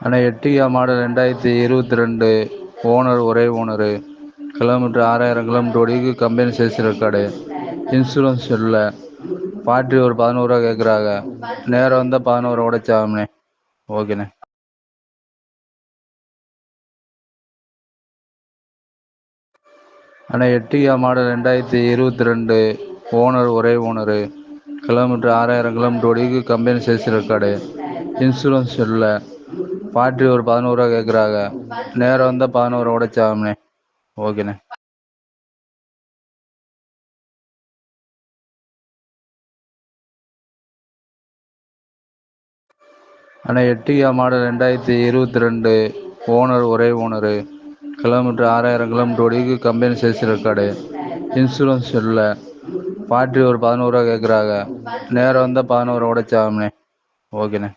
ஆனால் Etios model 2022 owner ஒரே owner. Kilometre 6000 kilometre ஓடிக்கு. Company sales record. இன்சூரன்ஸ் இல்லை. பார்ட்டி ஒரு 11 ரூபா கேட்குறாங்க. நேரம் வந்தால் 11 உடைச்சாகம்ண்ணே. ஓகேண்ணே. ஆனால் எட்டியா மாடல் 2022 ஓனர் ஒரே ஓனரு. கிலோமீட்டர் 6000 கிலோமீட்டர் ஓடிக்கு. Company sales record. இன்சூரன்ஸ் இல்லை. பார்ட்டி ஒரு 11 ரூபா கேட்குறாங்க. நேரம் வந்தால் 11 உடைச்சாகம்ண்ணே. ஓகேண்ணே. ஆனால் எட்டியா மாடல் 2022 ஓனர் ஒரே ஓனரு. கிலோமீட்டர் 6000 கிலோமீட்டர் ஓடிக்கு. Company sales record. இன்சூரன்ஸ் இல்லை. பார்ட்டி ஒரு 11 ரூபா கேட்குறாங்க. நேரம் வந்தால் 11 உடைச்சாகம்ண்ணே. ஓகேண்ணே.